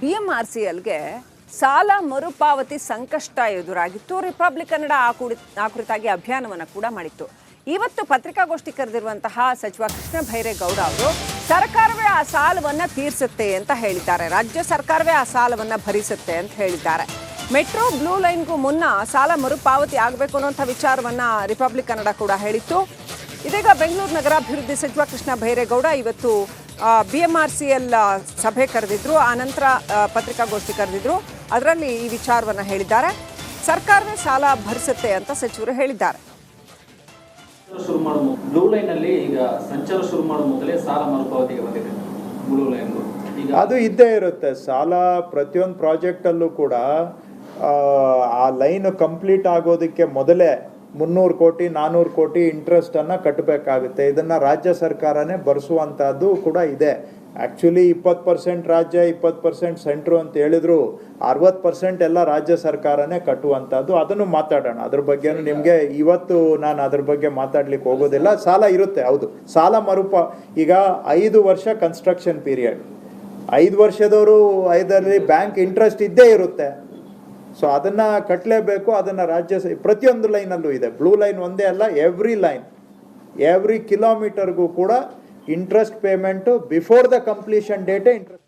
BMRCLಗೆ ಸಾಲ ಮರುಪಾವತಿ ಸಂಕಷ್ಟ ಎದುರಾಗಿತ್ತು. ರಿಪಬ್ಲಿಕ್ ಕನ್ನಡ ಆ ಕುರಿತಾಗಿ ಅಭಿಯಾನವನ್ನು ಕೂಡ ಮಾಡಿತ್ತು. ಇವತ್ತು ಪತ್ರಿಕಾಗೋಷ್ಠಿ ಕರೆದಿರುವಂತಹ ಸಚಿವ ಕೃಷ್ಣ ಭೈರೇಗೌಡ ಅವರು ಸರ್ಕಾರವೇ ಆ ಸಾಲವನ್ನು ತೀರಿಸುತ್ತೆ ಅಂತ ಹೇಳಿದ್ದಾರೆ. ರಾಜ್ಯ ಸರ್ಕಾರವೇ ಆ ಸಾಲವನ್ನು ಭರಿಸುತ್ತೆ ಅಂತ ಹೇಳಿದ್ದಾರೆ. ಮೆಟ್ರೋ ಬ್ಲೂ ಲೈನ್ಗೂ ಮುನ್ನ ಸಾಲ ಮರುಪಾವತಿ ಆಗಬೇಕು ಅನ್ನೋಂಥ ವಿಚಾರವನ್ನು ರಿಪಬ್ಲಿಕ್ ಕನ್ನಡ ಕೂಡ ಹೇಳಿತ್ತು. ಇದೀಗ ಬೆಂಗಳೂರು ನಗರಾಭಿವೃದ್ಧಿ ಸಚಿವ ಕೃಷ್ಣ ಭೈರೇಗೌಡ ಇವತ್ತು BMRCL ಸಭೆ ಕರೆದಿದ್ರು, ಆ ನಂತರ ಪತ್ರಿಕಾಗೋಷ್ಠಿ ಕರೆದಿದ್ರು. ಅದರಲ್ಲಿ ಈ ವಿಚಾರವನ್ನು ಹೇಳಿದ್ದಾರೆ. ಸರ್ಕಾರವೇ ಸಾಲ ಭರಿಸುತ್ತೆ ಅಂತ ಸಚಿವರು ಹೇಳಿದ್ದಾರೆ. ಬ್ಲೂ ಲೈನ್ ಅಲ್ಲಿ ಈಗ ಸಂಚಾರ ಶುರು ಮಾಡೋ ಮೊದಲೇ ಸಾಲ ಮರುಪಾವತಿಗೆ ಬಂದಿದೆ. ಬ್ಲೂ ಲೈನ್ ಅದು ಇದ್ದೇ ಇರುತ್ತೆ. ಸಾಲ ಪ್ರತಿಯೊಂದು ಪ್ರಾಜೆಕ್ಟ್ ಅಲ್ಲೂ ಕೂಡ ಆ ಲೈನ್ ಕಂಪ್ಲೀಟ್ ಆಗೋದಕ್ಕೆ ಮೊದಲೇ 300 ಕೋಟಿ 400 ಕೋಟಿ ಇಂಟ್ರೆಸ್ಟ್ ಅನ್ನ ಕಟ್ಟಬೇಕಾಗುತ್ತೆ. ಇದನ್ನ ರಾಜ್ಯ ಸರ್ಕಾರನೇ ಭರಿಸುವಂತಹದ್ದು ಕೂಡ ಇದೆ. ಆಕ್ಚುಲಿ 20% ರಾಜ್ಯ 20% ಸೆಂಟ್ರು ಅಂತ ಹೇಳಿದ್ರು, 60% ಎಲ್ಲ ರಾಜ್ಯ ಸರ್ಕಾರನೇ ಕಟ್ಟುವಂತಹದ್ದು. ಅದನ್ನು ಮಾತಾಡೋಣ, ಅದ್ರ ಬಗ್ಗೆ ನಿಮಗೆ ಇವತ್ತು ನಾನು ಅದ್ರ ಬಗ್ಗೆ ಮಾತಾಡ್ಲಿಕ್ಕೆ ಹೋಗೋದಿಲ್ಲ. ಸಾಲ ಇರುತ್ತೆ, ಹೌದು. ಸಾಲ ಈಗ 5 ವರ್ಷ ಕನ್ಸ್ಟ್ರಕ್ಷನ್ ಪೀರಿಯಡ್, 5 ವರ್ಷದವರು 5ರಲ್ಲಿ ಬ್ಯಾಂಕ್ ಇಂಟ್ರೆಸ್ಟ್ ಇದ್ದೇ ಇರುತ್ತೆ. ಸೊ ಅದನ್ನ ಕಟ್ಟಲೇಬೇಕು. ಅದನ್ನ ರಾಜ್ಯ ಪ್ರತಿಯೊಂದು ಲೈನಲ್ಲೂ ಇದೆ. ಬ್ಲೂ ಲೈನ್ ಒಂದೇ ಅಲ್ಲ, ಎವ್ರಿ ಕಿಲೋಮೀಟರ್ಗೂ ಕೂಡ interest payment before the completion ಡೇಟೇ ಇಂಟ್ರೆಸ್ಟ್